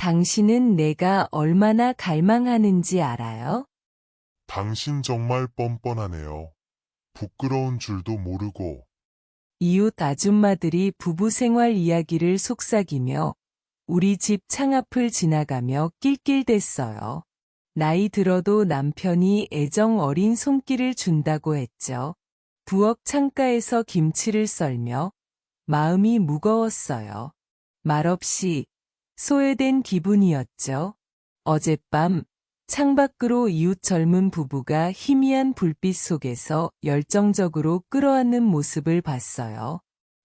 당신은 내가 얼마나 갈망하는지 알아요? 당신 정말 뻔뻔하네요. 부끄러운 줄도 모르고. 이웃 아줌마들이 부부 생활 이야기를 속삭이며 우리 집 창앞을 지나가며 낄낄댔어요. 나이 들어도 남편이 애정 어린 손길을 준다고 했죠. 부엌 창가에서 김치를 썰며 마음이 무거웠어요. 말없이 소외된 기분이었죠. 어젯밤 창밖으로 이웃 젊은 부부가 희미한 불빛 속에서 열정적으로 끌어안는 모습을 봤어요.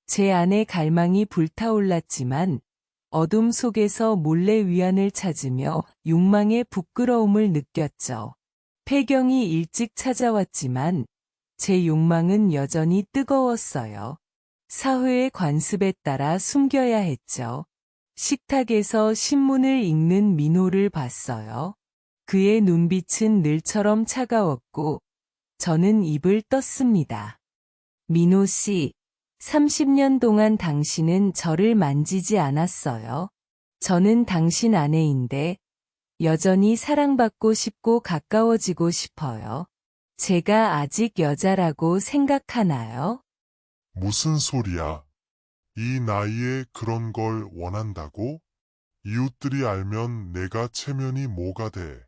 제 안의 갈망이 불타올랐지만 어둠 속에서 몰래 위안을 찾으며 욕망의 부끄러움을 느꼈죠. 폐경이 일찍 찾아왔지만 제 욕망은 여전히 뜨거웠어요. 사회의 관습에 따라 숨겨야 했죠. 식탁에서 신문을 읽는 민호를 봤어요. 그의 눈빛은 늘처럼 차가웠고 저는 입을 떴습니다. 민호 씨, 30년 동안 당신은 저를 만지지 않았어요. 저는 당신 아내인데 여전히 사랑받고 싶고 가까워지고 싶어요. 제가 아직 여자라고 생각하나요? 무슨 소리야? 이 나이에 그런 걸 원한다고? 이웃들이 알면 내가 체면이 뭐가 돼?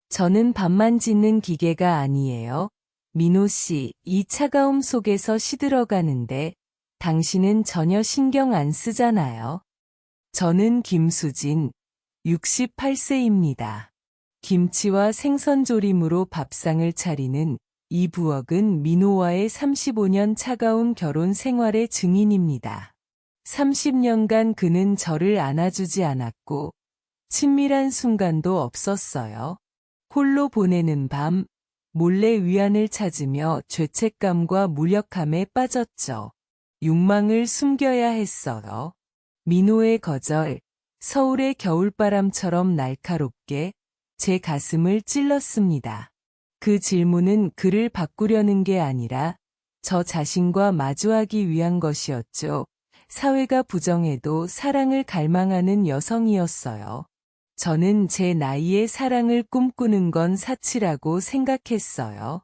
저는 밥만 짓는 기계가 아니에요. 민호 씨, 이 차가움 속에서 시들어가는데 당신은 전혀 신경 안 쓰잖아요. 저는 김수진, 68세입니다. 김치와 생선조림으로 밥상을 차리는 이 부엌은 민호와의 35년 차가운 결혼 생활의 증인입니다. 30년간 그는 저를 안아주지 않았고 친밀한 순간도 없었어요. 홀로 보내는 밤, 몰래 위안을 찾으며 죄책감과 무력함에 빠졌죠. 욕망을 숨겨야 했어요. 민호의 거절, 서울의 겨울바람처럼 날카롭게 제 가슴을 찔렀습니다. 그 질문은 그를 바꾸려는 게 아니라 저 자신과 마주하기 위한 것이었죠. 사회가 부정해도 사랑을 갈망하는 여성이었어요. 저는 제 나이에 사랑을 꿈꾸는 건 사치라고 생각했어요.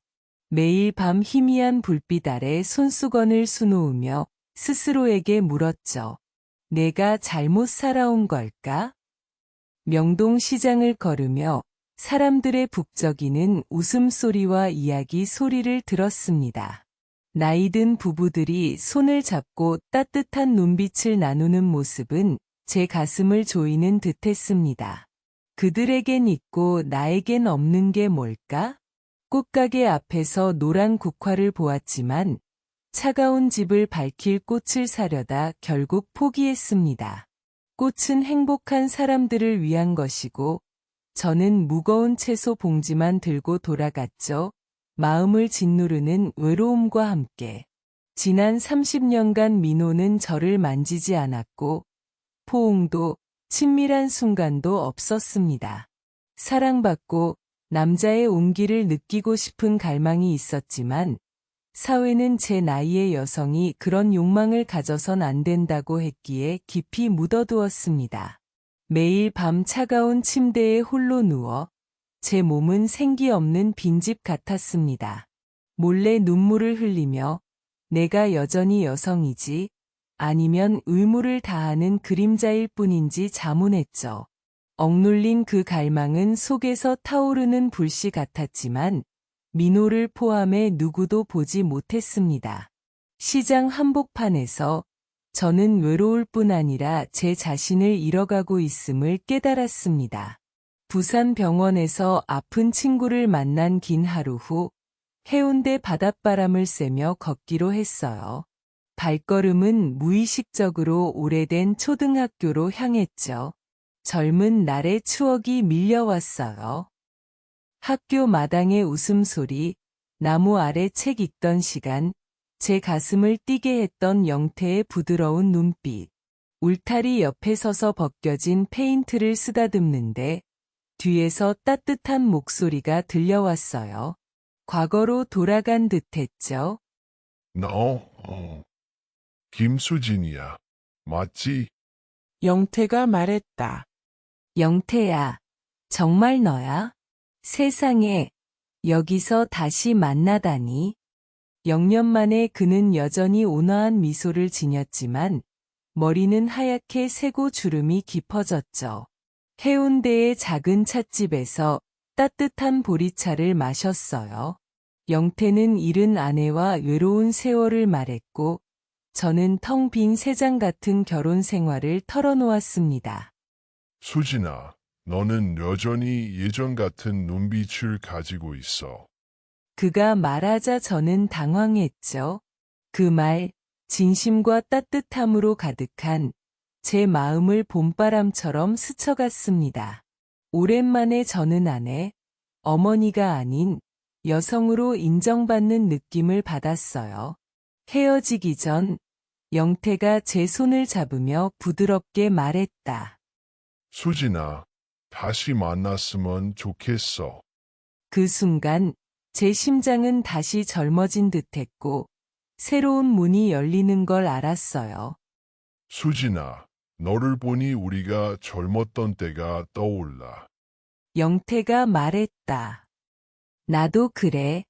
매일 밤 희미한 불빛 아래 손수건을 수놓으며 스스로에게 물었죠. 내가 잘못 살아온 걸까? 명동시장을 걸으며 사람들의 북적이는 웃음소리와 이야기 소리를 들었습니다. 나이든 부부들이 손을 잡고 따뜻한 눈빛을 나누는 모습은 제 가슴을 조이는 듯했습니다. 그들에겐 있고 나에겐 없는 게 뭘까? 꽃가게 앞에서 노란 국화를 보았지만 차가운 집을 밝힐 꽃을 사려다 결국 포기했습니다. 꽃은 행복한 사람들을 위한 것이고 저는 무거운 채소 봉지만 들고 돌아갔죠. 마음을 짓누르는 외로움과 함께. 지난 30년간 민호는 저를 만지지 않았고 포옹도 친밀한 순간도 없었습니다. 사랑받고 남자의 온기를 느끼고 싶은 갈망이 있었지만 사회는 제 나이의 여성이 그런 욕망을 가져선 안 된다고 했기에 깊이 묻어두었습니다. 매일 밤 차가운 침대에 홀로 누워 제 몸은 생기 없는 빈집 같았습니다. 몰래 눈물을 흘리며 내가 여전히 여성이지 아니면 의무를 다하는 그림자일 뿐인지 자문했죠. 억눌린 그 갈망은 속에서 타오르는 불씨 같았지만 민호를 포함해 누구도 보지 못했습니다. 시장 한복판에서 저는 외로울 뿐 아니라 제 자신을 잃어가고 있음을 깨달았습니다. 부산 병원에서 아픈 친구를 만난 긴 하루 후 해운대 바닷바람을 쐬며 걷기로 했어요. 발걸음은 무의식적으로 오래된 초등학교로 향했죠. 젊은 날의 추억이 밀려왔어요. 학교 마당의 웃음소리, 나무 아래 책 읽던 시간, 제 가슴을 뛰게 했던 영태의 부드러운 눈빛, 울타리 옆에 서서 벗겨진 페인트를 쓰다듬는데 뒤에서 따뜻한 목소리가 들려왔어요. 과거로 돌아간 듯했죠. 너, 김수진이야. 맞지? 영태가 말했다. 영태야, 정말 너야? 세상에, 여기서 다시 만나다니. 0년 만에 그는 여전히 온화한 미소를 지녔지만 머리는 하얗게 새고 주름이 깊어졌죠. 해운대의 작은 찻집에서 따뜻한 보리차를 마셨어요. 영태는 잃은 아내와 외로운 세월을 말했고 저는 텅 빈 새장 같은 결혼 생활을 털어놓았습니다. 수진아, 너는 여전히 예전 같은 눈빛을 가지고 있어. 그가 말하자 저는 당황했죠. 그 말, 진심과 따뜻함으로 가득한 제 마음을 봄바람처럼 스쳐갔습니다. 오랜만에 저는 아내, 어머니가 아닌 여성으로 인정받는 느낌을 받았어요. 헤어지기 전 영태가 제 손을 잡으며 부드럽게 말했다. 수진아, 다시 만났으면 좋겠어. 그 순간 제 심장은 다시 젊어진 듯했고 새로운 문이 열리는 걸 알았어요. 수진아, 너를 보니 우리가 젊었던 때가 떠올라. 영태가 말했다. 나도 그래,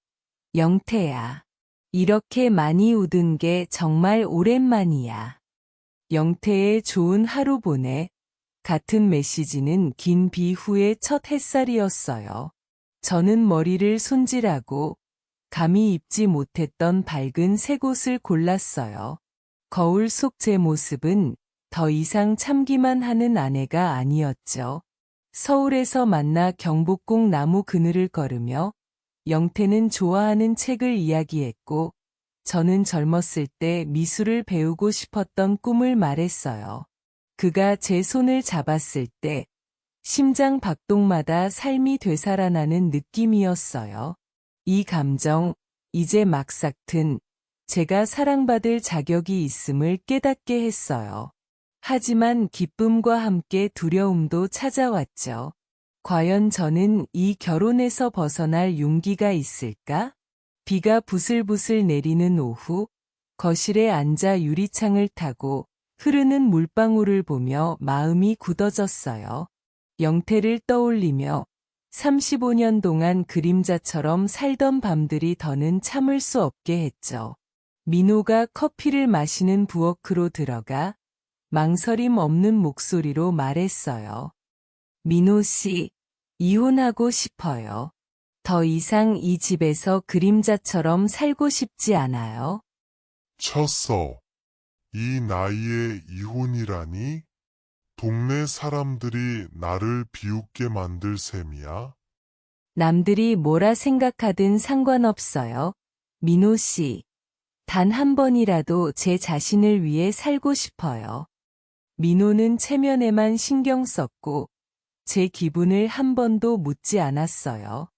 영태야. 이렇게 많이 웃은 게 정말 오랜만이야. 영태의 좋은 하루 보내. 같은 메시지는 긴 비 후의 첫 햇살이었어요. 저는 머리를 손질하고 감히 입지 못했던 밝은 새 옷을 골랐어요. 거울 속 제 모습은 더 이상 참기만 하는 아내가 아니었죠. 서울에서 만나 경복궁 나무 그늘을 걸으며 영태는 좋아하는 책을 이야기했고 저는 젊었을 때 미술을 배우고 싶었던 꿈을 말했어요. 그가 제 손을 잡았을 때 심장 박동마다 삶이 되살아나는 느낌이었어요. 이 감정, 이제 막 삭튼 제가 사랑받을 자격이 있음을 깨닫게 했어요. 하지만 기쁨과 함께 두려움도 찾아왔죠. 과연 저는 이 결혼에서 벗어날 용기가 있을까? 비가 부슬부슬 내리는 오후, 거실에 앉아 유리창을 타고 흐르는 물방울을 보며 마음이 굳어졌어요. 영태를 떠올리며 35년 동안 그림자처럼 살던 밤들이 더는 참을 수 없게 했죠. 민호가 커피를 마시는 부엌으로 들어가 망설임 없는 목소리로 말했어요. 민호 씨, 이혼하고 싶어요. 더 이상 이 집에서 그림자처럼 살고 싶지 않아요. 쳤어. 이 나이에 이혼이라니? 동네 사람들이 나를 비웃게 만들 셈이야? 남들이 뭐라 생각하든 상관없어요. 민호 씨, 단 한 번이라도 제 자신을 위해 살고 싶어요. 민호는 체면에만 신경 썼고 제 기분을 한 번도 묻지 않았어요.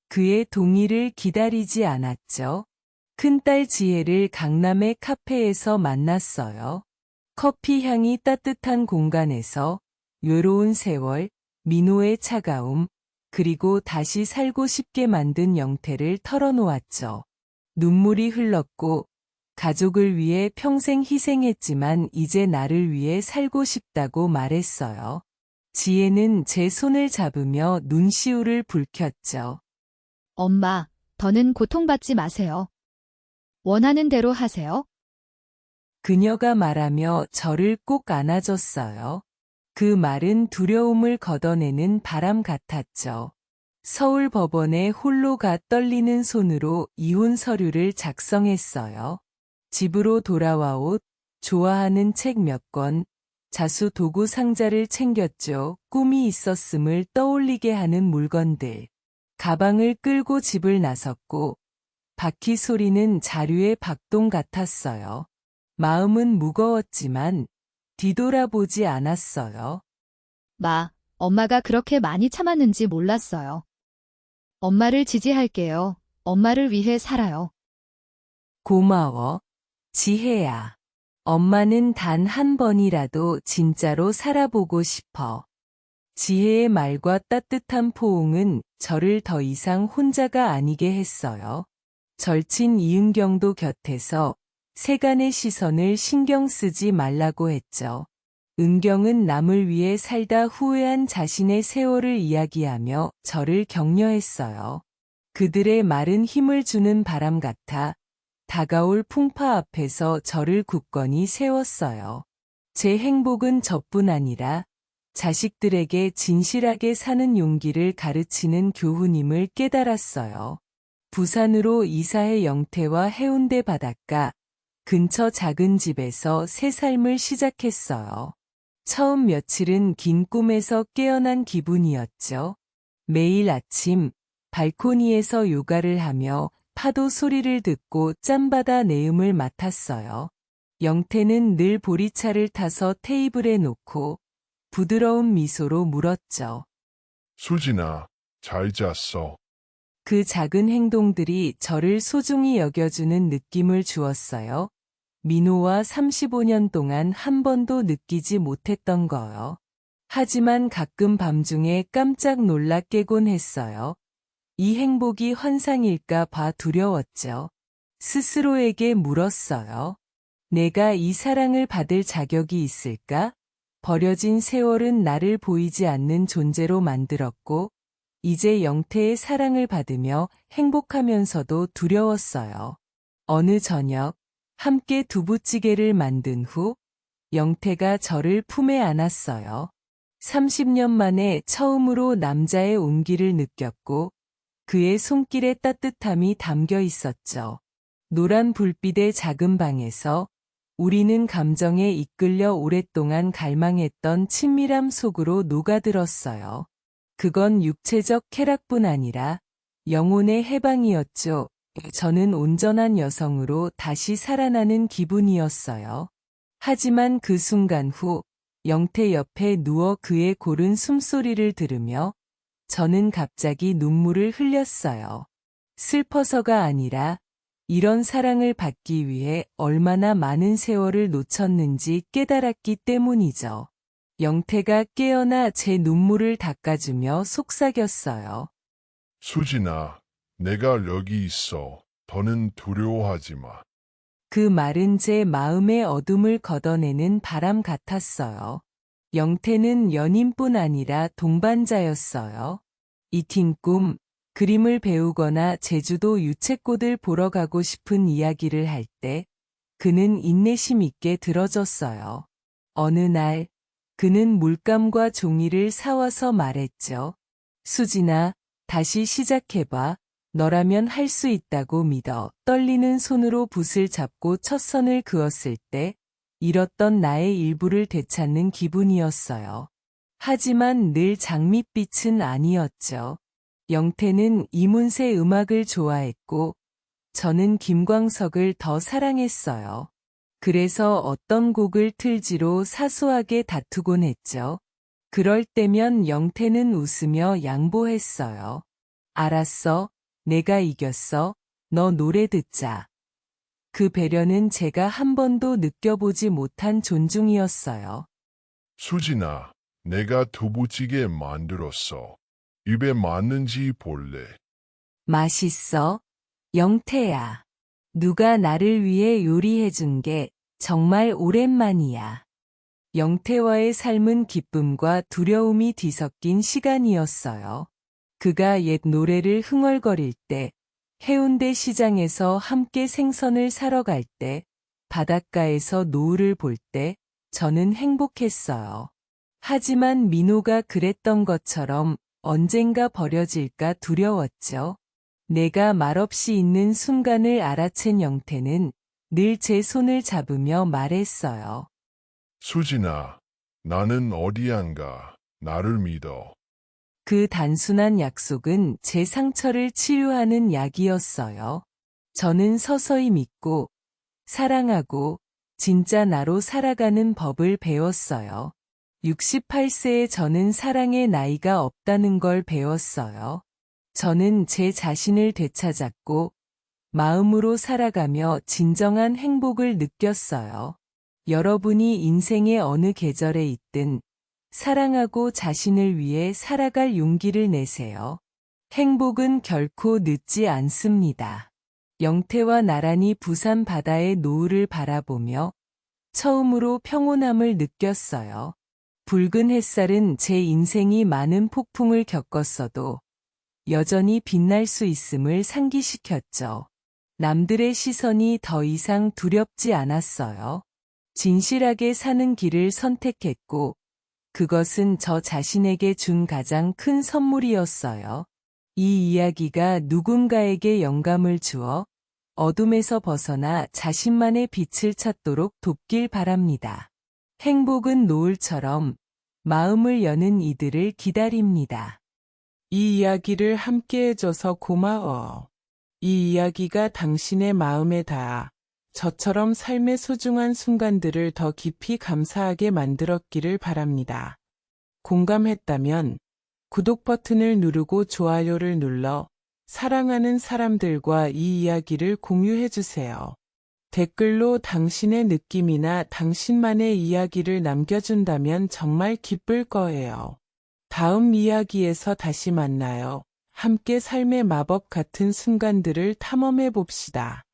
그의 동의를 기다리지 않았죠. 큰딸 지혜를 강남의 카페에서 만났어요. 커피 향이 따뜻한 공간에서 외로운 세월, 민호의 차가움, 그리고 다시 살고 싶게 만든 영태를 털어놓았죠. 눈물이 흘렀고 가족을 위해 평생 희생했지만 이제 나를 위해 살고 싶다고 말했어요. 지혜는 제 손을 잡으며 눈시울을 붉혔죠. 엄마, 더는 고통받지 마세요. 원하는 대로 하세요. 그녀가 말하며 저를 꼭 안아줬어요. 그 말은 두려움을 걷어내는 바람 같았죠. 서울 법원에 홀로 가 떨리는 손으로 이혼 서류를 작성했어요. 집으로 돌아와 옷, 좋아하는 책 몇 권, 자수 도구 상자를 챙겼죠. 꿈이 있었음을 떠올리게 하는 물건들. 가방을 끌고 집을 나섰고 바퀴 소리는 자류의 박동 같았어요. 마음은 무거웠지만 뒤돌아보지 않았어요. 마, 엄마가 그렇게 많이 참았는지 몰랐어요. 엄마를 지지할게요. 엄마를 위해 살아요. 고마워, 지혜야. 엄마는 단 한 번이라도 진짜로 살아보고 싶어. 지혜의 말과 따뜻한 포옹은 저를 더 이상 혼자가 아니게 했어요. 절친 이은경도 곁에서 세간의 시선을 신경 쓰지 말라고 했죠. 은경은 남을 위해 살다 후회한 자신의 세월을 이야기하며 저를 격려했어요. 그들의 말은 힘을 주는 바람 같아 다가올 풍파 앞에서 저를 굳건히 세웠어요. 제 행복은 저뿐 아니라 자식들에게 진실하게 사는 용기를 가르치는 교훈임을 깨달았어요. 부산으로 이사해 영태와 해운대 바닷가 근처 작은 집에서 새 삶을 시작했어요. 처음 며칠은 긴 꿈에서 깨어난 기분이었죠. 매일 아침 발코니에서 요가를 하며 파도 소리를 듣고 짬바다 내음을 맡았어요. 영태는 늘 보리차를 타서 테이블에 놓고 부드러운 미소로 물었죠. 수진아, 잘 잤어. 그 작은 행동들이 저를 소중히 여겨주는 느낌을 주었어요. 민호와 35년 동안 한 번도 느끼지 못했던 거요. 하지만 가끔 밤중에 깜짝 놀라 깨곤 했어요. 이 행복이 환상일까 봐 두려웠죠. 스스로에게 물었어요. 내가 이 사랑을 받을 자격이 있을까? 버려진 세월은 나를 보이지 않는 존재로 만들었고, 이제 영태의 사랑을 받으며 행복하면서도 두려웠어요. 어느 저녁, 함께 두부찌개를 만든 후, 영태가 저를 품에 안았어요. 30년 만에 처음으로 남자의 온기를 느꼈고, 그의 손길에 따뜻함이 담겨 있었죠. 노란 불빛의 작은 방에서 우리는 감정에 이끌려 오랫동안 갈망했던 친밀함 속으로 녹아들었어요. 그건 육체적 쾌락뿐 아니라 영혼의 해방이었죠. 저는 온전한 여성으로 다시 살아나는 기분이었어요. 하지만 그 순간 후 영태 옆에 누워 그의 고른 숨소리를 들으며 저는 갑자기 눈물을 흘렸어요. 슬퍼서가 아니라 이런 사랑을 받기 위해 얼마나 많은 세월을 놓쳤는지 깨달았기 때문이죠. 영태가 깨어나 제 눈물을 닦아주며 속삭였어요. 수진아, 내가 여기 있어. 더는 두려워하지 마. 그 말은 제 마음의 어둠을 걷어내는 바람 같았어요. 영태는 연인뿐 아니라 동반자였어요. 익힌 꿈, 그림을 배우거나 제주도 유채꽃을 보러 가고 싶은 이야기를 할 때 그는 인내심 있게 들어줬어요. 어느 날 그는 물감과 종이를 사와서 말했죠. 수진아, 다시 시작해봐. 너라면 할 수 있다고 믿어. 떨리는 손으로 붓을 잡고 첫 선을 그었을 때 잃었던 나의 일부를 되찾는 기분이었어요. 하지만 늘 장밋빛은 아니었죠. 영태는 이문세 음악을 좋아했고 저는 김광석을 더 사랑했어요. 그래서 어떤 곡을 틀지로 사소하게 다투곤 했죠. 그럴 때면 영태는 웃으며 양보했어요. 알았어, 내가 이겼어. 너 노래 듣자. 그 배려는 제가 한 번도 느껴보지 못한 존중이었어요. 수진아, 내가 두부찌개 만들었어. 입에 맞는지 볼래? 맛있어? 영태야. 누가 나를 위해 요리해준 게 정말 오랜만이야. 영태와의 삶은 기쁨과 두려움이 뒤섞인 시간이었어요. 그가 옛 노래를 흥얼거릴 때, 해운대 시장에서 함께 생선을 사러 갈 때, 바닷가에서 노을을 볼 때, 저는 행복했어요. 하지만 민호가 그랬던 것처럼 언젠가 버려질까 두려웠죠. 내가 말없이 있는 순간을 알아챈 영태는 늘 제 손을 잡으며 말했어요. 수진아, 나는 어디 안 가. 나를 믿어. 그 단순한 약속은 제 상처를 치유하는 약이었어요. 저는 서서히 믿고, 사랑하고, 진짜 나로 살아가는 법을 배웠어요. 68세의 저는 사랑의 나이가 없다는 걸 배웠어요. 저는 제 자신을 되찾았고, 마음으로 살아가며 진정한 행복을 느꼈어요. 여러분이 인생의 어느 계절에 있든, 사랑하고 자신을 위해 살아갈 용기를 내세요. 행복은 결코 늦지 않습니다. 영태와 나란히 부산 바다의 노을을 바라보며 처음으로 평온함을 느꼈어요. 붉은 햇살은 제 인생이 많은 폭풍을 겪었어도 여전히 빛날 수 있음을 상기시켰죠. 남들의 시선이 더 이상 두렵지 않았어요. 진실하게 사는 길을 선택했고, 그것은 저 자신에게 준 가장 큰 선물이었어요. 이 이야기가 누군가에게 영감을 주어 어둠에서 벗어나 자신만의 빛을 찾도록 돕길 바랍니다. 행복은 노을처럼 마음을 여는 이들을 기다립니다. 이 이야기를 함께 해줘서 고마워. 이 이야기가 당신의 마음에 닿아 저처럼 삶의 소중한 순간들을 더 깊이 감사하게 만들었기를 바랍니다. 공감했다면 구독 버튼을 누르고 좋아요를 눌러 사랑하는 사람들과 이 이야기를 공유해주세요. 댓글로 당신의 느낌이나 당신만의 이야기를 남겨준다면 정말 기쁠 거예요. 다음 이야기에서 다시 만나요. 함께 삶의 마법 같은 순간들을 탐험해 봅시다.